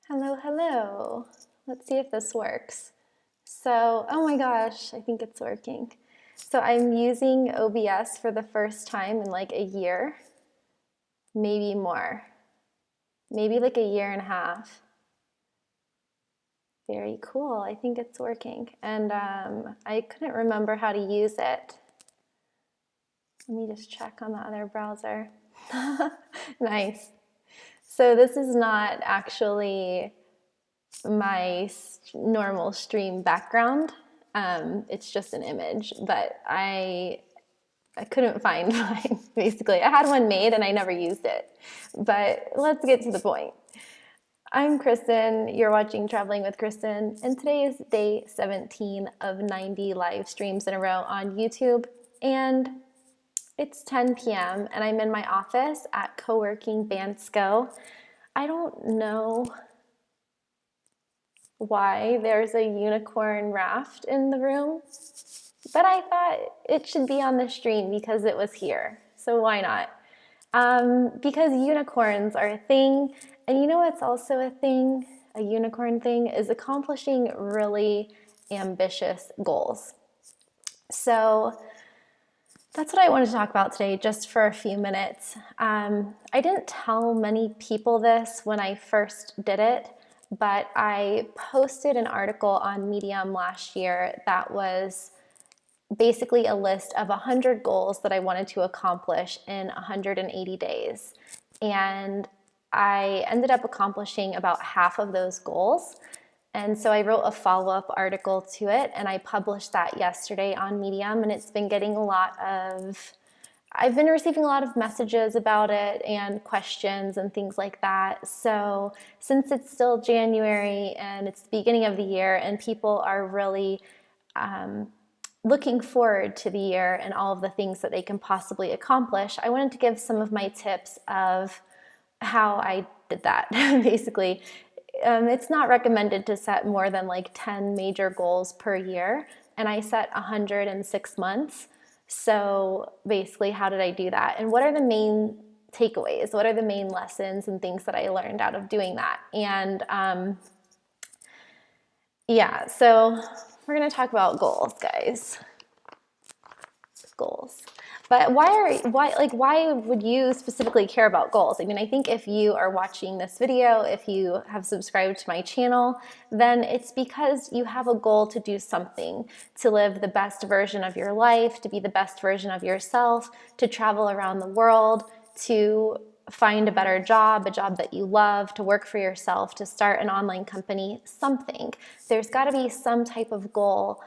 Hello, hello. Let's see if this works. So, oh my gosh, I think it's working. So I'm using OBS for the first time in like a year, maybe more, maybe like a year and a half. Very cool, I think it's working. And I couldn't remember how to use it. Let me just check on the other browser. Nice. So this is not actually my normal stream background. It's just an image, but I couldn't find mine, basically. I had one made and I never used it. But let's get to the point. I'm Kristin, you're watching Traveling with Kristin, and today is day 17 of 90 live streams in a row on YouTube, and it's 10 p.m. and I'm in my office at Co-working Bansko. I don't know why there's a unicorn raft in the room, but I thought it should be on the stream because it was here, so why not? Because unicorns are a thing, and you know what's also a thing, a unicorn thing, is accomplishing really ambitious goals. So that's what I wanted to talk about today, just for a few minutes. I didn't tell many people this when I first did it, but I posted an article on Medium last year that was basically a list of 100 goals that I wanted to accomplish in 180 days. And I ended up accomplishing about half of those goals. And so I wrote a follow-up article to it, and I published that yesterday on Medium, and it's been getting I've been receiving a lot of messages about it and questions and things like that. So since it's still January and it's the beginning of the year and people are really looking forward to the year and all of the things that they can possibly accomplish, I wanted to give some of my tips of how I did that, basically. It's not recommended to set more than like 10 major goals per year, and I set 100 in 6 months. So basically, how did I do that? And what are the main takeaways? What are the main lessons and things that I learned out of doing that? And yeah, so we're gonna talk about goals, guys. Goals. But why would you specifically care about goals? I mean, I think if you are watching this video, if you have subscribed to my channel, then it's because you have a goal to do something, to live the best version of your life, to be the best version of yourself, to travel around the world, to find a better job, a job that you love, to work for yourself, to start an online company, something. There's got to be some type of goal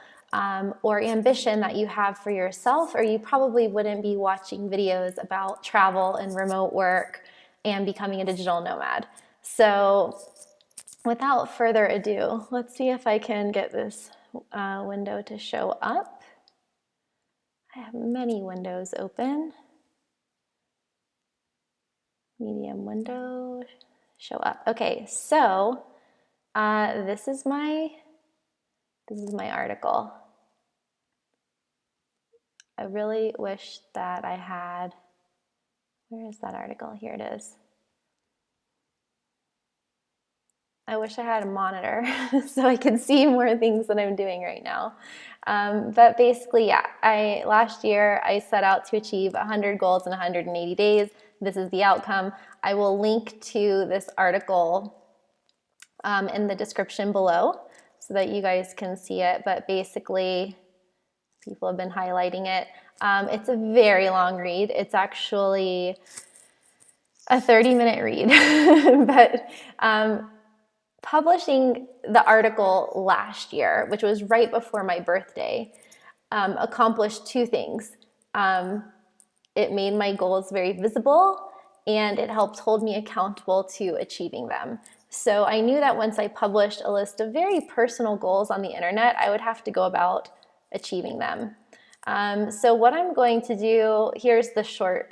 or ambition that you have for yourself, or you probably wouldn't be watching videos about travel and remote work and becoming a digital nomad. So without further ado, let's see if I can get this window to show up. I have many windows open. Medium window, show up. Okay, so this is my article. I really wish that I had, where is that article? Here it is. I wish I had a monitor so I could see more things that I'm doing right now. But basically, yeah, last year I set out to achieve 100 goals in 180 days. This is the outcome. I will link to this article in the description below so that you guys can see it. But basically, people have been highlighting it. It's a very long read. It's actually a 30-minute read. But publishing the article last year, which was right before my birthday, accomplished two things. It made my goals very visible, and it helped hold me accountable to achieving them. So I knew that once I published a list of very personal goals on the internet, I would have to go about achieving them. So what I'm going to do, here's the short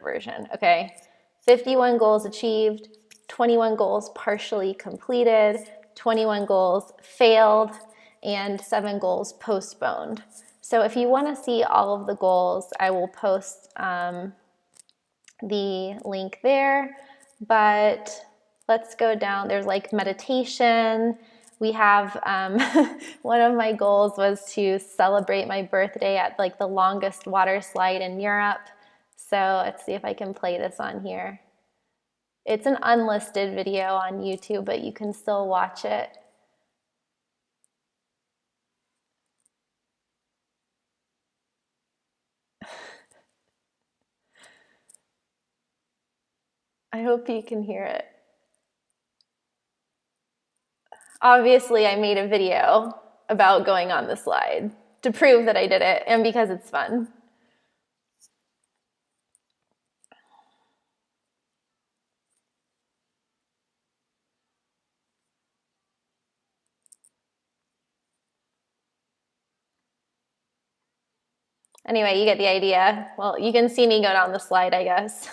version, okay? 51 goals achieved, 21 goals partially completed, 21 goals failed, and 7 goals postponed. So if you want to see all of the goals, I will post the link there, but let's go down. There's like meditation. We have, one of my goals was to celebrate my birthday at like the longest water slide in Europe. So let's see if I can play this on here. It's an unlisted video on YouTube, but you can still watch it. I hope you can hear it. Obviously, I made a video about going on the slide to prove that I did it and because it's fun. Anyway, you get the idea. Well, you can see me go down the slide, I guess.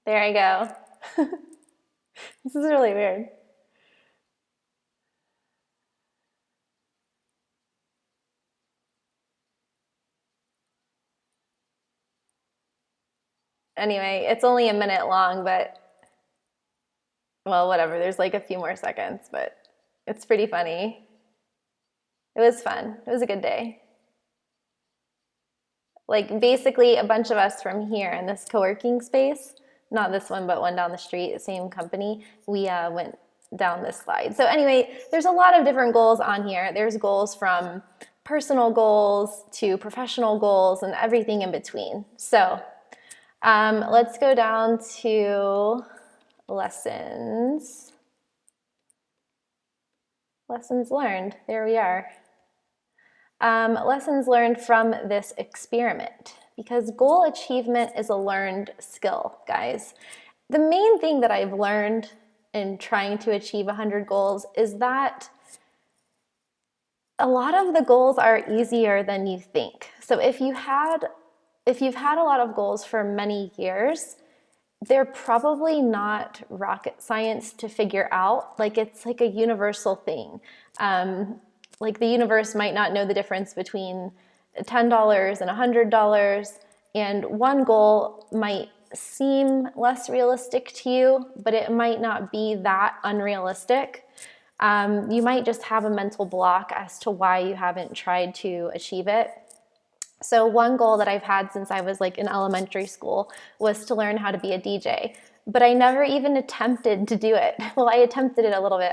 There I go. This is really weird. Anyway, it's only a minute long, but, well, whatever. There's like a few more seconds, but it's pretty funny. It was fun. It was a good day. Like basically a bunch of us from here in this co-working space, not this one, but one down the street, same company, we went down this slide. So anyway, there's a lot of different goals on here. There's goals from personal goals to professional goals and everything in between. So let's go down to lessons. Lessons learned. There we are. Lessons learned from this experiment, because goal achievement is a learned skill, guys. The main thing that I've learned in trying to achieve 100 goals is that a lot of the goals are easier than you think. So if you've had a lot of goals for many years, they're probably not rocket science to figure out. Like it's like a universal thing. Like the universe might not know the difference between $10 and $100, and one goal might seem less realistic to you, but it might not be that unrealistic. You might just have a mental block as to why you haven't tried to achieve it. So one goal that I've had since I was like in elementary school was to learn how to be a DJ, but I never even attempted to do it. Well, I attempted it a little bit.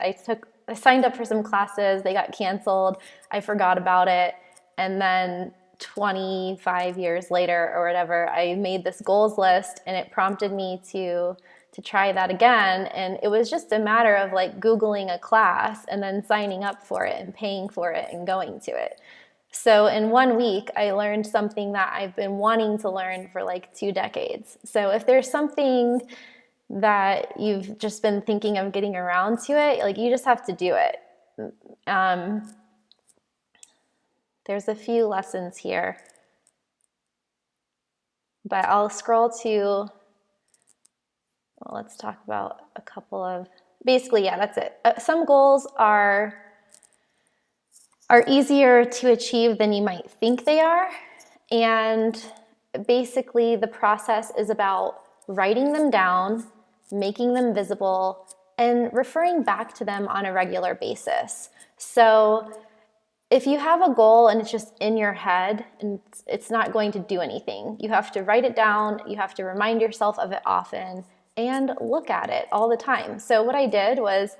I signed up for some classes, they got canceled, I forgot about it, and then 25 years later or whatever, I made this goals list and it prompted me to try that again, and it was just a matter of like Googling a class and then signing up for it and paying for it and going to it. So in 1 week, I learned something that I've been wanting to learn for like 2 decades. So if there's something that you've just been thinking of getting around to it, like you just have to do it. There's a few lessons here, but I'll scroll to, well, let's talk about a couple of, basically, yeah, that's it. Some goals are easier to achieve than you might think they are, and basically the process is about writing them down, making them visible, and referring back to them on a regular basis. So if you have a goal and it's just in your head and it's not going to do anything, you have to write it down, you have to remind yourself of it often, and look at it all the time. So what I did was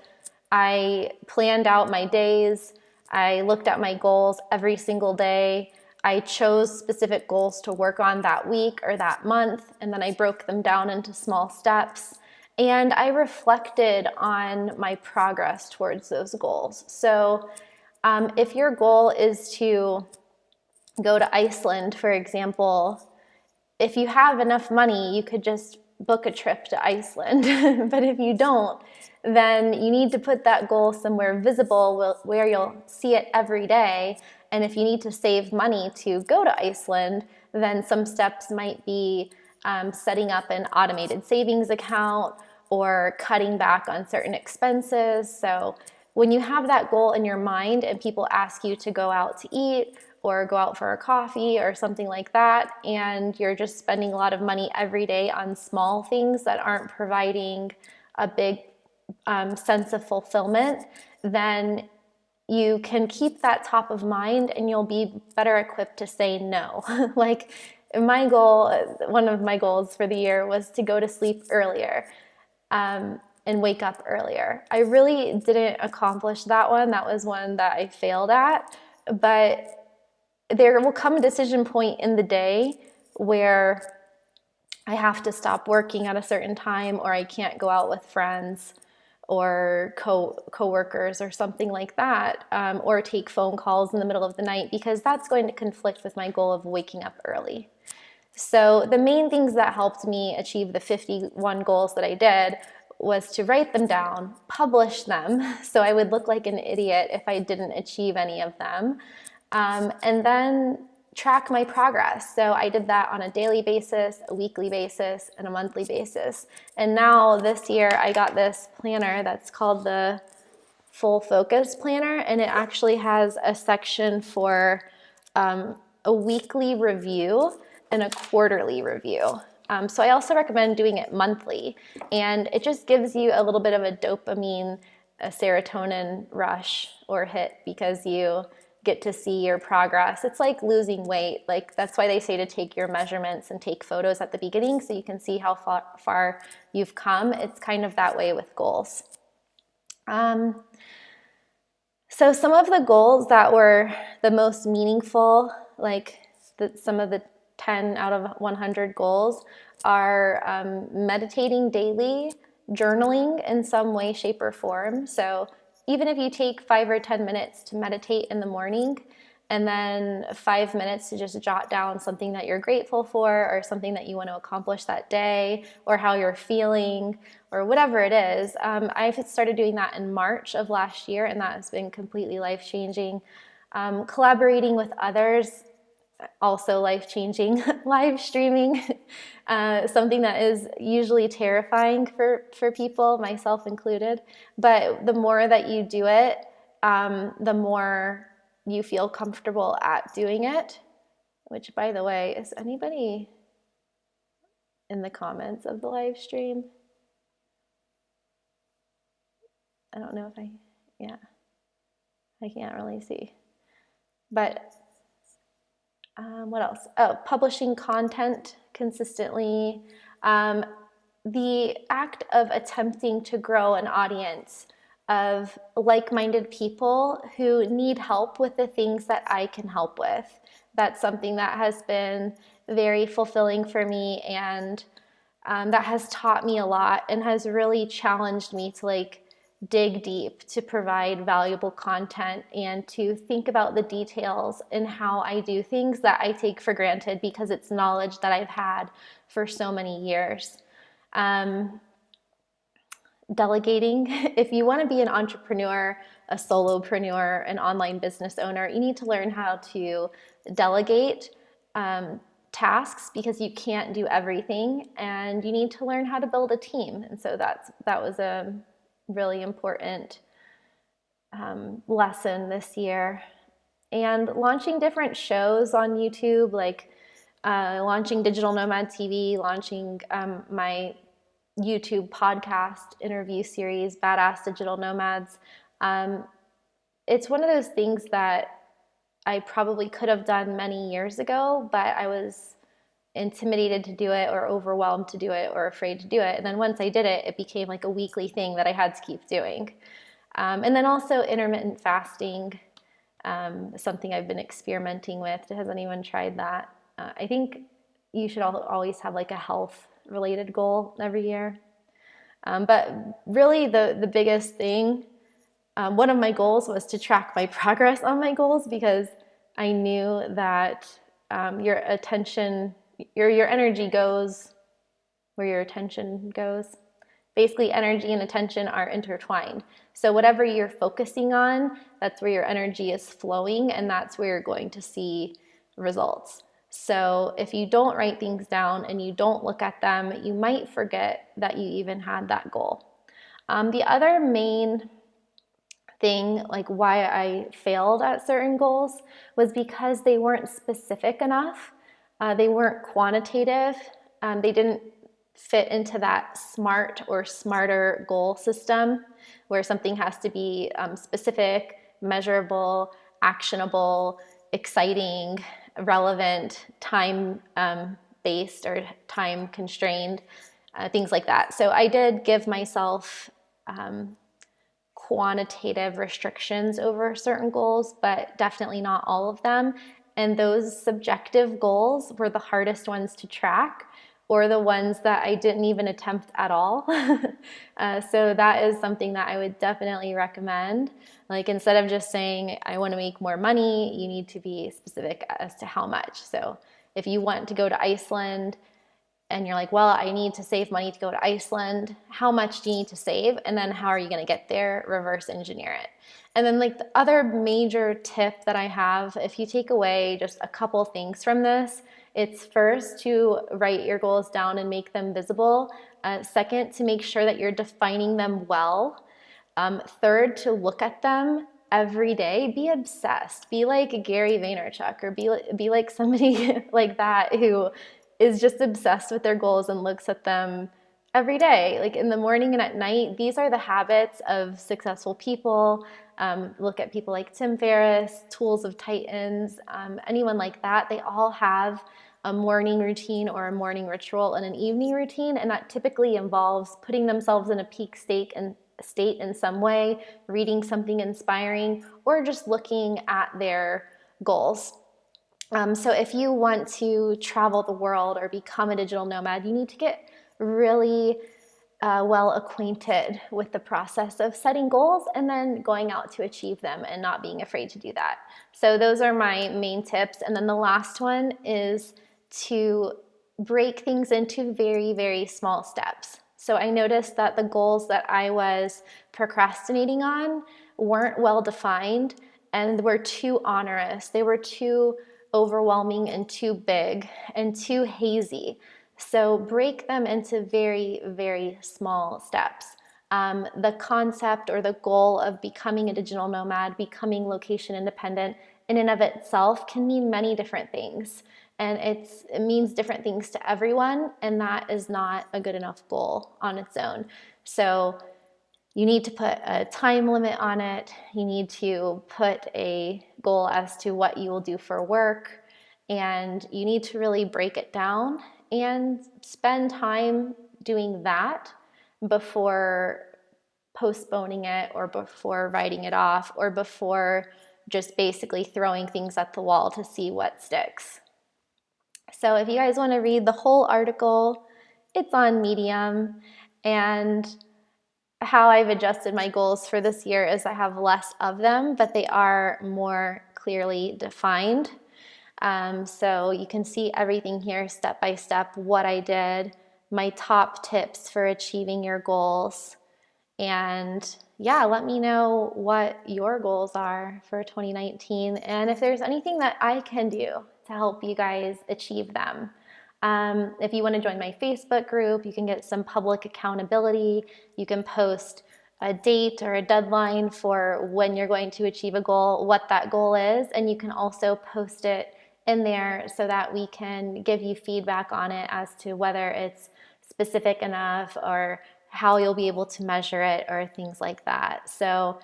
I planned out my days, I looked at my goals every single day, I chose specific goals to work on that week or that month, and then I broke them down into small steps. And I reflected on my progress towards those goals. So if your goal is to go to Iceland, for example, if you have enough money, you could just book a trip to Iceland. But if you don't, then you need to put that goal somewhere visible where you'll see it every day. And if you need to save money to go to Iceland, then some steps might be setting up an automated savings account or cutting back on certain expenses. So when you have that goal in your mind and people ask you to go out to eat or go out for a coffee or something like that, and you're just spending a lot of money every day on small things that aren't providing a big sense of fulfillment, then you can keep that top of mind and you'll be better equipped to say no. Like my goal, one of my goals for the year was to go to sleep earlier and wake up earlier. I really didn't accomplish that one. That was one that I failed at. But there will come a decision point in the day where I have to stop working at a certain time, or I can't go out with friends or co-workers or something like that, or take phone calls in the middle of the night, because that's going to conflict with my goal of waking up early. So the main things that helped me achieve the 51 goals that I did was to write them down, publish them, so I would look like an idiot if I didn't achieve any of them, and then track my progress. So I did that on a daily basis, a weekly basis, and a monthly basis. And now this year I got this planner that's called the Full Focus Planner, and it actually has a section for a weekly review and a quarterly review. So I also recommend doing it monthly, and it just gives you a little bit of a dopamine, a serotonin rush or hit, because you get to see your progress. It's like losing weight. Like that's why they say to take your measurements and take photos at the beginning so you can see how far you've come. It's kind of that way with goals. So some of the goals that were the most meaningful, like some of the 10 out of 100 goals, are meditating daily, journaling in some way, shape, or form. So even if you take 5 or 10 minutes to meditate in the morning, and then 5 minutes to just jot down something that you're grateful for, or something that you want to accomplish that day, or how you're feeling, or whatever it is. I've started doing that in March of last year, and that has been completely life-changing. Collaborating with others, also life-changing. Live streaming, something that is usually terrifying for people, myself included. But the more that you do it, the more you feel comfortable at doing it. Which, by the way, is anybody in the comments of the live stream? I don't know if I can't really see. But what else? Oh, publishing content consistently. The act of attempting to grow an audience of like-minded people who need help with the things that I can help with. That's something that has been very fulfilling for me, and that has taught me a lot and has really challenged me to dig deep to provide valuable content and to think about the details in how I do things that I take for granted because it's knowledge that I've had for so many years. Delegating. If you want to be an entrepreneur, a solopreneur, an online business owner, you need to learn how to delegate tasks, because you can't do everything, and you need to learn how to build a team. And so that was a really important lesson this year. And launching different shows on YouTube, like launching Digital Nomad TV, launching my YouTube podcast interview series, Badass Digital Nomads. It's one of those things that I probably could have done many years ago, but I was intimidated to do it, or overwhelmed to do it, or afraid to do it. And then once I did it, it became like a weekly thing that I had to keep doing. And then also intermittent fasting, something I've been experimenting with. Has anyone tried that? I think you should always have like a health-related goal every year. But really the biggest thing, one of my goals was to track my progress on my goals, because I knew that your energy goes where your attention goes. Basically, energy and attention are intertwined. So whatever you're focusing on, that's where your energy is flowing, and that's where you're going to see results. So if you don't write things down and you don't look at them, you might forget that you even had that goal. The other main thing, like why I failed at certain goals, was because they weren't specific enough. They weren't quantitative. They didn't fit into that SMART or smarter goal system where something has to be specific, measurable, actionable, exciting, relevant, time based or time constrained, things like that. So I did give myself quantitative restrictions over certain goals, but definitely not all of them. And those subjective goals were the hardest ones to track, or the ones that I didn't even attempt at all. So that is something that I would definitely recommend. Like, instead of just saying, I want to make more money, you need to be specific as to how much. So if you want to go to Iceland, and you're like, well, I need to save money to go to Iceland. How much do you need to save? And then how are you going to get there? Reverse engineer it. And then, like, the other major tip that I have, if you take away just a couple things from this, it's first to write your goals down and make them visible. Second, to make sure that you're defining them well. Third, to look at them every day. Be obsessed. Be like Gary Vaynerchuk, or be like somebody like that who is just obsessed with their goals and looks at them every day, like in the morning and at night. These are the habits of successful people. Look at people like Tim Ferriss, Tools of Titans, anyone like that. They all have a morning routine or a morning ritual and an evening routine, and that typically involves putting themselves in a peak state in some way, reading something inspiring, or just looking at their goals. So if you want to travel the world or become a digital nomad, you need to get really well acquainted with the process of setting goals and then going out to achieve them and not being afraid to do that. So those are my main tips. And then the last one is to break things into very, very small steps. So I noticed that the goals that I was procrastinating on weren't well defined and were too onerous. They were too overwhelming and too big and too hazy. So break them into very, very small steps. The concept or the goal of becoming a digital nomad, becoming location independent, in and of itself can mean many different things. And it means different things to everyone, and that is not a good enough goal on its own. So you need to put a time limit on it. You need to put a goal as to what you will do for work. And you need to really break it down and spend time doing that before postponing it, or before writing it off, or before just basically throwing things at the wall to see what sticks. So if you guys want to read the whole article, it's on Medium. And how I've adjusted my goals for this year is I have less of them, but they are more clearly defined. So you can see everything here step by step, what I did, my top tips for achieving your goals. And yeah, let me know what your goals are for 2019 and if there's anything that I can do to help you guys achieve them. If you want to join my Facebook group, you can get some public accountability. You can post a date or a deadline for when you're going to achieve a goal, what that goal is, and you can also post it in there so that we can give you feedback on it as to whether it's specific enough or how you'll be able to measure it or things like that. So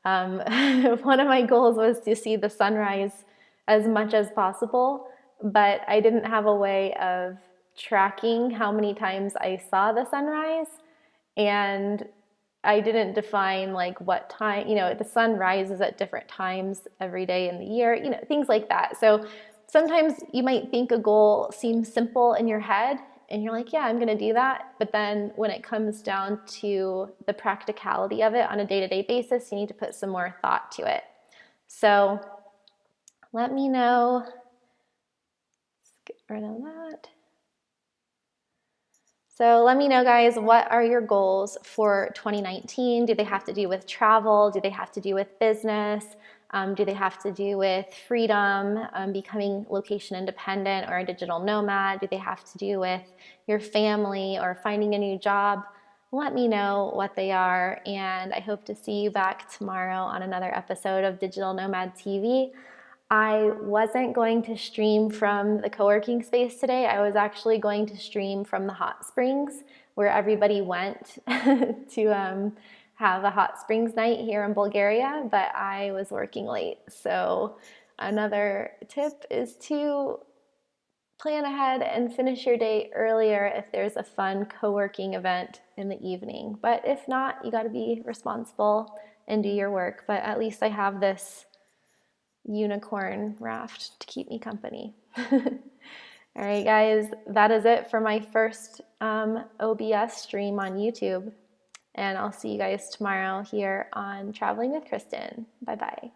one of my goals was to see the sunrise as much as possible, but I didn't have a way of tracking how many times I saw the sunrise, and I didn't define like what time, the sun rises at different times every day in the year, things like that. So sometimes you might think a goal seems simple in your head and you're like, yeah, I'm going to do that. But then when it comes down to the practicality of it on a day-to-day basis, you need to put some more thought to it. So let me know. Let's get rid of that. So let me know, guys, what are your goals for 2019? Do they have to do with travel? Do they have to do with business? Do they have to do with freedom, becoming location independent or a digital nomad? Do they have to do with your family or finding a new job? let me know what they are, and I hope to see you back tomorrow on another episode of Digital Nomad TV. I wasn't going to stream from the co-working space today. I was actually going to stream from the hot springs where everybody went to have a hot springs night here in Bulgaria, but I was working late. So another tip is to plan ahead and finish your day earlier if there's a fun co-working event in the evening. But if not, you got to be responsible and do your work. But at least I have this unicorn raft to keep me company. All right, guys, that is it for my first OBS stream on YouTube. And I'll see you guys tomorrow here on Traveling with Kristin. Bye-bye.